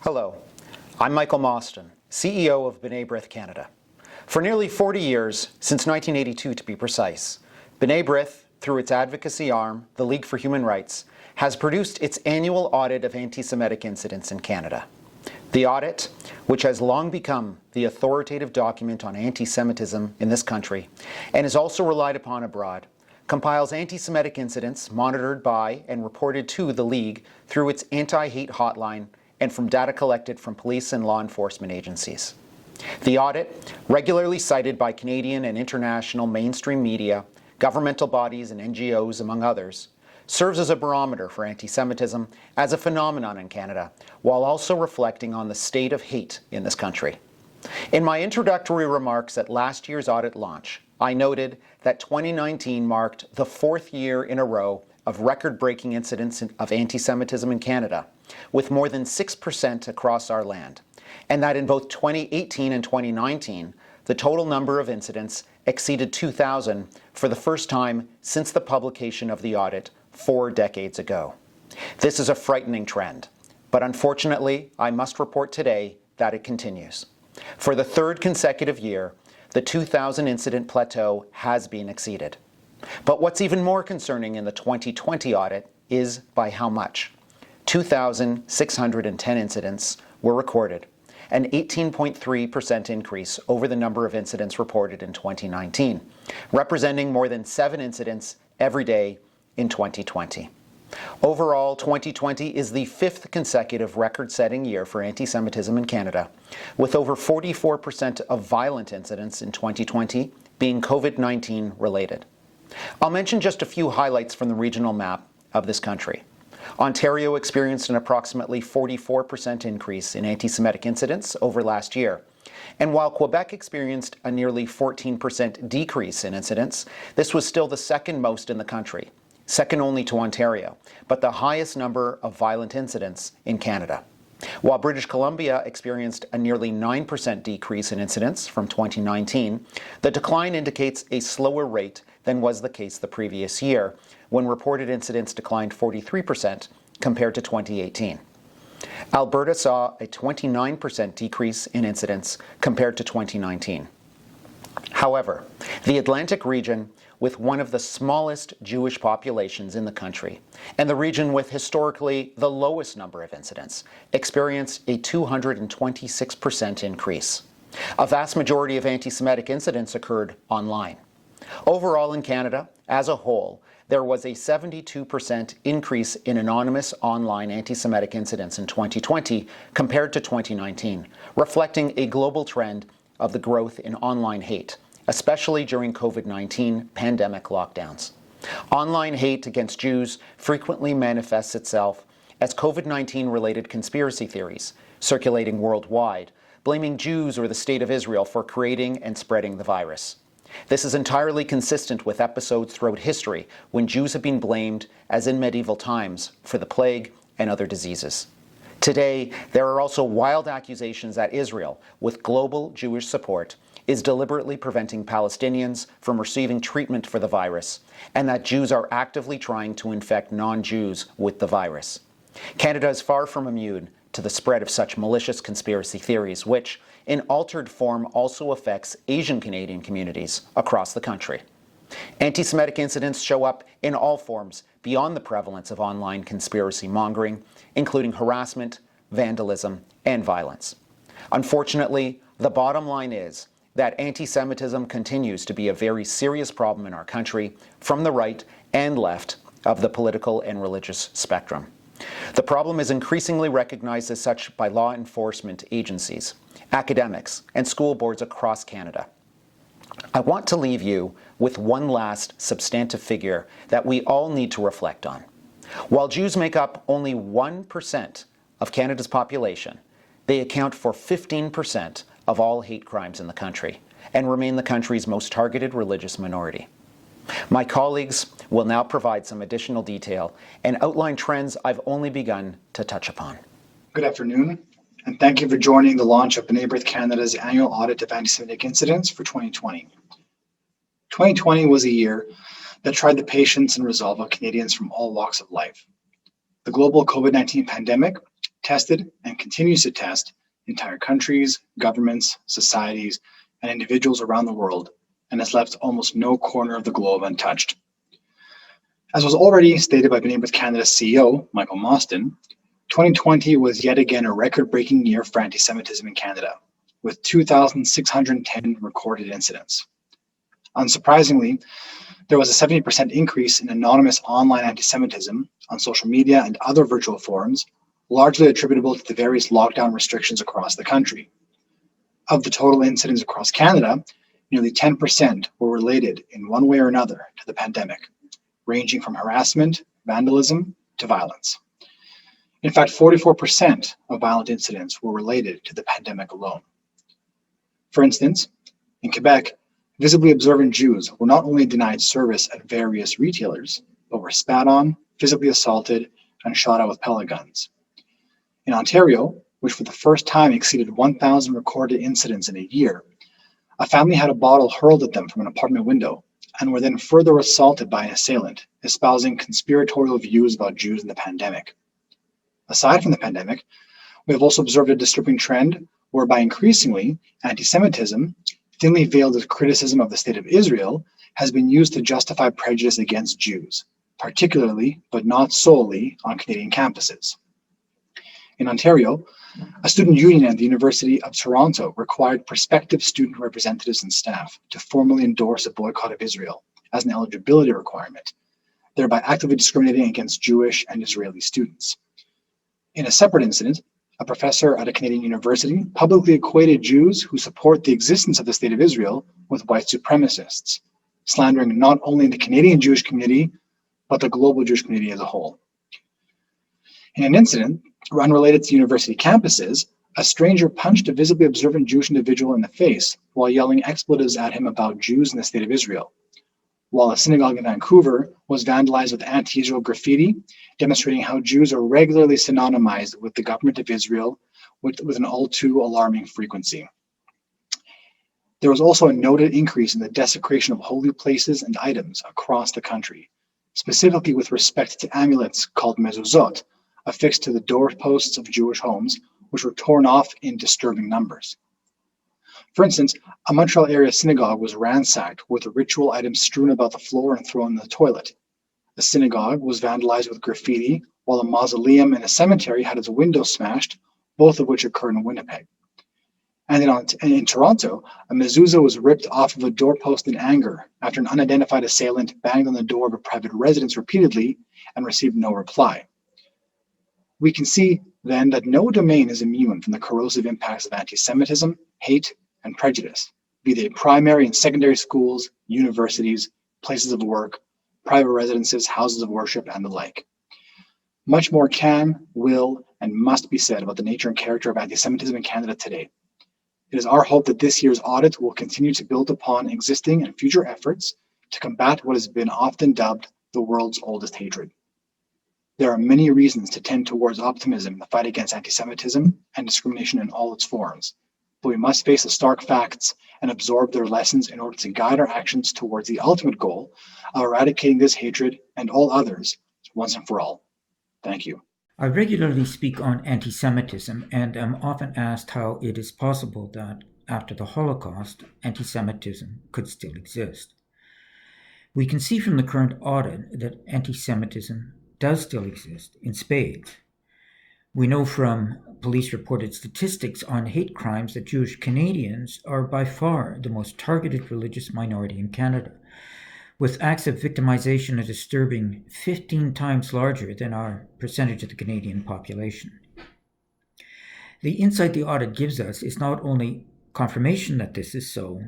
Hello, I'm Michael Mostyn, CEO of Brith Canada. For nearly 40 years, since 1982 to be precise, Brith, through its advocacy arm, the League for Human Rights, has produced its annual audit of anti-Semitic incidents in Canada. The audit, which has long become the authoritative document on anti-Semitism in this country, and is also relied upon abroad, compiles anti-Semitic incidents monitored by and reported to the League through its anti-hate hotline and from data collected from police and law enforcement agencies. The audit, regularly cited by Canadian and international mainstream media, governmental bodies and NGOs, among others, serves as a barometer for anti-Semitism as a phenomenon in Canada, while also reflecting on the state of hate in this country. In my introductory remarks at last year's audit launch, I noted that 2019 marked the fourth year in a row of record-breaking incidents of anti-Semitism in Canada, with more than 6% across our land, and that in both 2018 and 2019, the total number of incidents exceeded 2,000 for the first time since the publication of the audit 4 decades ago. This is a frightening trend, but unfortunately, I must report today that it continues. For the third consecutive year, the 2,000 incident plateau has been exceeded. But what's even more concerning in the 2020 audit is by how much. 2,610 incidents were recorded, an 18.3% increase over the number of incidents reported in 2019, representing more than 7 incidents every day in 2020. Overall, 2020 is the 5th consecutive record-setting year for anti-Semitism in Canada, with over 44% of violent incidents in 2020 being COVID-19 related. I'll mention just a few highlights from the regional map of this country. Ontario experienced an approximately 44% increase in anti-Semitic incidents over last year. And while Quebec experienced a nearly 14% decrease in incidents, this was still the second most in the country, second only to Ontario, but the highest number of violent incidents in Canada. While British Columbia experienced a nearly 9% decrease in incidents from 2019, the decline indicates a slower rate than was the case the previous year, when reported incidents declined 43% compared to 2018. Alberta saw a 29% decrease in incidents compared to 2019. However, the Atlantic region, with one of the smallest Jewish populations in the country, and the region with historically the lowest number of incidents, experienced a 226% increase. A vast majority of anti-Semitic incidents occurred online. Overall in Canada, as a whole, there was a 72% increase in anonymous online anti-Semitic incidents in 2020 compared to 2019, reflecting a global trend of the growth in online hate, especially during COVID-19 pandemic lockdowns. Online hate against Jews frequently manifests itself as COVID-19 related conspiracy theories circulating worldwide, blaming Jews or the State of Israel for creating and spreading the virus. This is entirely consistent with episodes throughout history when Jews have been blamed, as in medieval times, for the plague and other diseases. Today, there are also wild accusations that Israel, with global Jewish support, is deliberately preventing Palestinians from receiving treatment for the virus, and that Jews are actively trying to infect non-Jews with the virus. Canada is far from immune to the spread of such malicious conspiracy theories, which, in altered form, also affects Asian Canadian communities across the country. Anti-Semitic incidents show up in all forms beyond the prevalence of online conspiracy mongering, including harassment, vandalism, and violence. Unfortunately, the bottom line is that anti-Semitism continues to be a very serious problem in our country from the right and left of the political and religious spectrum. The problem is increasingly recognized as such by law enforcement agencies, academics, and school boards across Canada. I want to leave you with one last substantive figure that we all need to reflect on. While Jews make up only 1% of Canada's population, they account for 15% of all hate crimes in the country and remain the country's most targeted religious minority. My colleagues will now provide some additional detail and outline trends I've only begun to touch upon. Good afternoon, and thank you for joining the launch of Brith Canada's annual Audit of Antisemitic Incidents for 2020. 2020 was a year that tried the patience and resolve of Canadians from all walks of life. The global COVID-19 pandemic tested and continues to test entire countries, governments, societies, and individuals around the world, and has left almost no corner of the globe untouched. As was already stated by B'nai B'rith Canada's CEO, Michael Mostyn, 2020 was yet again a record-breaking year for anti-Semitism in Canada, with 2,610 recorded incidents. Unsurprisingly, there was a 70% increase in anonymous online anti-Semitism on social media and other virtual forums, largely attributable to the various lockdown restrictions across the country. Of the total incidents across Canada, nearly 10% were related in one way or another to the pandemic, ranging from harassment, vandalism, to violence. In fact, 44% of violent incidents were related to the pandemic alone. For instance, in Quebec, visibly observant Jews were not only denied service at various retailers, but were spat on, physically assaulted, and shot at with pellet guns. In Ontario, which for the first time exceeded 1,000 recorded incidents in a year, a family had a bottle hurled at them from an apartment window and were then further assaulted by an assailant, espousing conspiratorial views about Jews in the pandemic. Aside from the pandemic, we have also observed a disturbing trend whereby increasingly anti-Semitism, thinly veiled as criticism of the State of Israel, has been used to justify prejudice against Jews, particularly, but not solely, on Canadian campuses. In Ontario, a student union at the University of Toronto required prospective student representatives and staff to formally endorse a boycott of Israel as an eligibility requirement, thereby actively discriminating against Jewish and Israeli students. In a separate incident, a professor at a Canadian university publicly equated Jews who support the existence of the State of Israel with white supremacists, slandering not only the Canadian Jewish community, but the global Jewish community as a whole. In an incident unrelated to university campuses, a stranger punched a visibly observant Jewish individual in the face while yelling expletives at him about Jews in the State of Israel, while a synagogue in Vancouver was vandalized with anti-Israel graffiti, demonstrating how Jews are regularly synonymized with the government of Israel with an all too alarming frequency. There was also a noted increase in the desecration of holy places and items across the country, specifically with respect to amulets called mezuzot, affixed to the doorposts of Jewish homes, which were torn off in disturbing numbers. For instance, a Montreal area synagogue was ransacked with ritual items strewn about the floor and thrown in the toilet. The synagogue was vandalized with graffiti, while a mausoleum in a cemetery had its windows smashed, both of which occurred in Winnipeg. And in Toronto, a mezuzah was ripped off of a doorpost in anger after an unidentified assailant banged on the door of a private residence repeatedly and received no reply. We can see then that no domain is immune from the corrosive impacts of anti-Semitism, hate, and prejudice, be they primary and secondary schools, universities, places of work, private residences, houses of worship, and the like. Much more can, will, and must be said about the nature and character of anti-Semitism in Canada today. It is our hope that this year's audit will continue to build upon existing and future efforts to combat what has been often dubbed the world's oldest hatred. There are many reasons to tend towards optimism in the fight against anti-Semitism and discrimination in all its forms, but we must face the stark facts and absorb their lessons in order to guide our actions towards the ultimate goal of eradicating this hatred and all others once and for all. Thank you. I regularly speak on anti-Semitism and am often asked how it is possible that, after the Holocaust, anti-Semitism could still exist. We can see from the current audit that anti-Semitism does still exist in spades. We know from police-reported statistics on hate crimes that Jewish Canadians are by far the most targeted religious minority in Canada, with acts of victimization and disturbing 15 times larger than our percentage of the Canadian population. The insight the audit gives us is not only confirmation that this is so,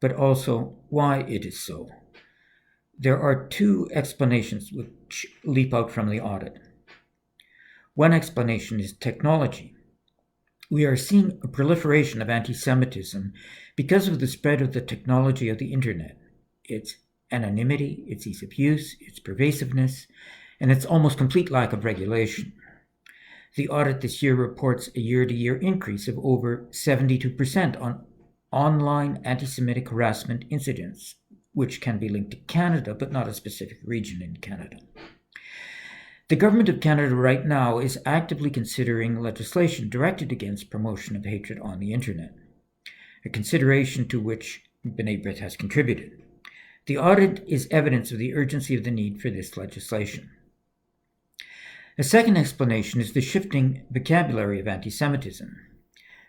but also why it is so. There are two explanations which leap out from the audit. One explanation is technology. We are seeing a proliferation of anti-Semitism because of the spread of the technology of the internet, its anonymity, its ease of use, its pervasiveness, and its almost complete lack of regulation. The audit this year reports a year-to-year increase of over 72% on online anti-Semitic harassment incidents, which can be linked to Canada, but not a specific region in Canada. The Government of Canada right now is actively considering legislation directed against promotion of hatred on the internet, a consideration to which Brith has contributed. The audit is evidence of the urgency of the need for this legislation. A second explanation is the shifting vocabulary of anti-Semitism.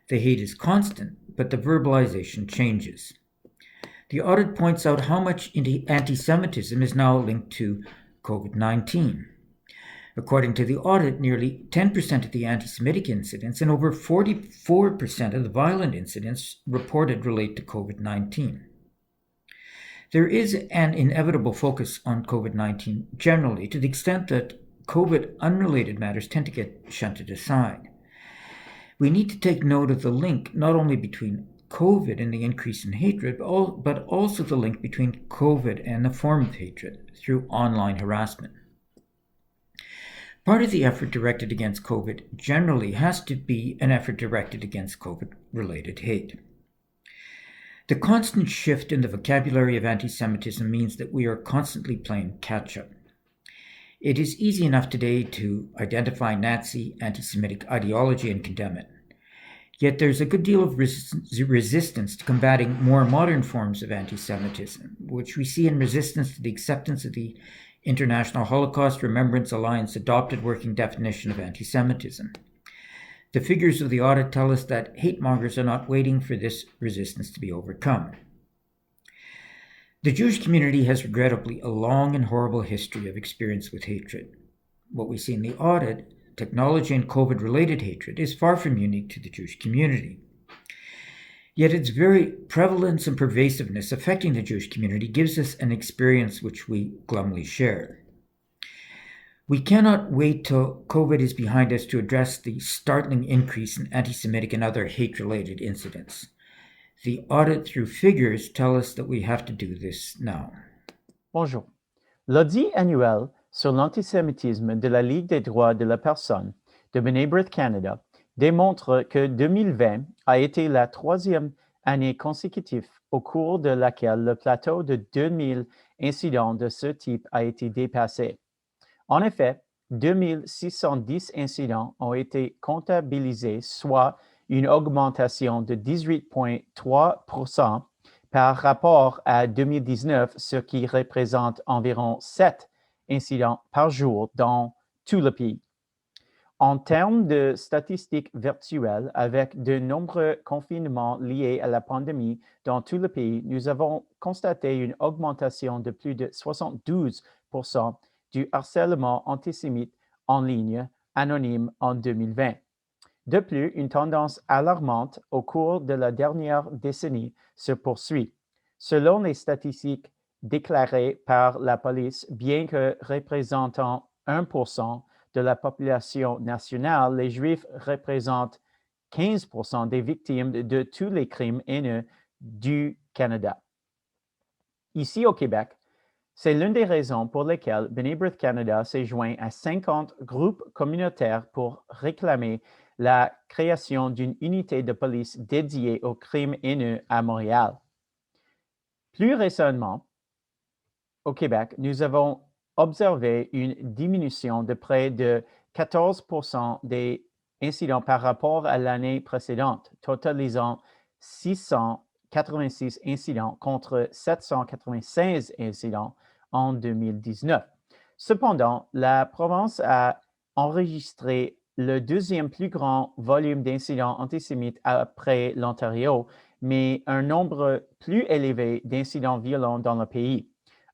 The hate is constant, but the verbalization changes. The audit points out how much anti-Semitism is now linked to COVID-19. According to the audit, nearly 10% of the anti-Semitic incidents and over 44% of the violent incidents reported relate to COVID-19. There is an inevitable focus on COVID-19 generally, to the extent that COVID-unrelated matters tend to get shunted aside. We need to take note of the link not only between COVID and the increase in hatred, but also the link between COVID and the form of hatred through online harassment. Part of the effort directed against COVID generally has to be an effort directed against COVID-related hate. The constant shift in the vocabulary of anti-Semitism means that we are constantly playing catch-up. It is easy enough today to identify Nazi anti-Semitic ideology and condemn it. Yet there's a good deal of resistance to combating more modern forms of anti-Semitism, which we see in resistance to the acceptance of the International Holocaust Remembrance Alliance adopted working definition of anti-Semitism. The figures of the audit tell us that hate mongers are not waiting for this resistance to be overcome. The Jewish community has regrettably a long and horrible history of experience with hatred. What we see in the audit, technology and COVID-related hatred, is far from unique to the Jewish community. Yet its very prevalence and pervasiveness affecting the Jewish community gives us an experience which we glumly share. We cannot wait till COVID is behind us to address the startling increase in anti-Semitic and other hate-related incidents. The audit through figures tell us that we have to do this now. Bonjour. L'audit annuel sur l'antisémitisme de la Ligue des droits de la personne de Brith Canada démontre que 2020 a été la troisième année consécutive au cours de laquelle le plateau de 2000 incidents de ce type a été dépassé. En effet, 2610 incidents ont été comptabilisés, soit une augmentation de 18,3% par rapport à 2019, ce qui représente environ 7 incidents par jour dans tout le pays. En termes de statistiques virtuelles, avec de nombreux confinements liés à la pandémie dans tout le pays, nous avons constaté une augmentation de plus de 72% du harcèlement antisémite en ligne anonyme en 2020. De plus, une tendance alarmante au cours de la dernière décennie se poursuit. Selon les statistiques déclarées par la police, bien que représentant 1% de la population nationale, les Juifs représentent 15% des victimes de tous les crimes haineux du Canada. Ici au Québec, c'est l'une des raisons pour lesquelles Brith Canada s'est joint à 50 groupes communautaires pour réclamer la création d'une unité de police dédiée aux crimes haineux à Montréal. Plus récemment, au Québec, nous avons observé une diminution de près de 14% des incidents par rapport à l'année précédente, totalisant 686 incidents contre 796 incidents en 2019. Cependant, la province a enregistré le deuxième plus grand volume d'incidents antisémites après l'Ontario, mais un nombre plus élevé d'incidents violents dans le pays.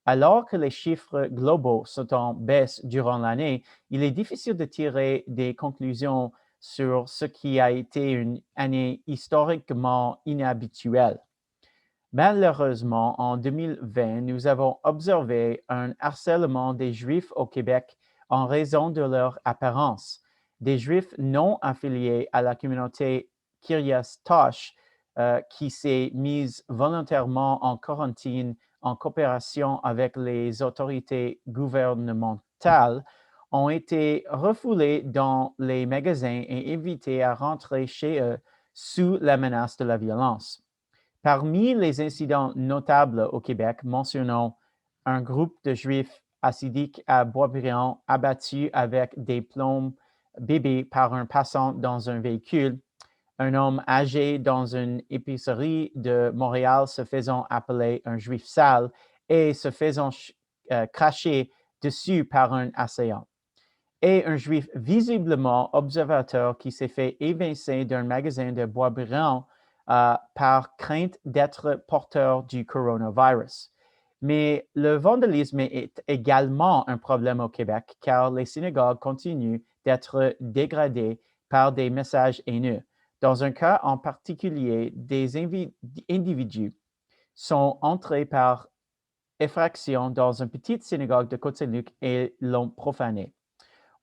Alors que les chiffres globaux sont en baisse durant l'année, il est difficile de tirer des conclusions sur ce qui a été une année historiquement inhabituelle. Malheureusement, en 2020, nous avons observé un harcèlement des Juifs au Québec en raison de leur apparence. Des Juifs non affiliés à la communauté Kiryas Tosh, qui s'est mise volontairement en quarantaine en coopération avec les autorités gouvernementales, ont été refoulés dans les magasins et invités à rentrer chez eux sous la menace de la violence. Parmi les incidents notables au Québec, mentionnons un groupe de Juifs acidique à Boisbriand abattu avec des plombs bébés par un passant dans un véhicule, un homme âgé dans une épicerie de Montréal se faisant appeler un juif sale et se faisant cracher dessus par un assaillant, et un juif visiblement observateur qui s'est fait évincer d'un magasin de Boisbriand par crainte d'être porteur du coronavirus. Mais le vandalisme est également un problème au Québec car les synagogues continuent d'être dégradées par des messages haineux. Dans un cas en particulier, des individus sont entrés par effraction dans une petite synagogue de Côte-Saint-Luc et l'ont profanée.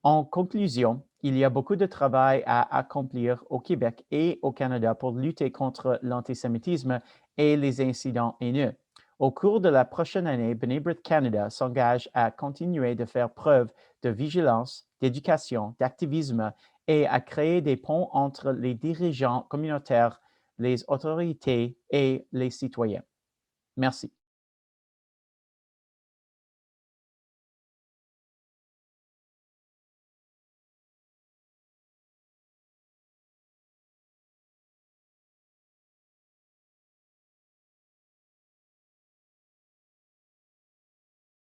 En conclusion, il y a beaucoup de travail à accomplir au Québec et au Canada pour lutter contre l'antisémitisme et les incidents haineux. Au cours de la prochaine année, B'nai B'rith Canada s'engage à continuer de faire preuve de vigilance, d'éducation, d'activisme et à créer des ponts entre les dirigeants communautaires, les autorités et les citoyens. Merci.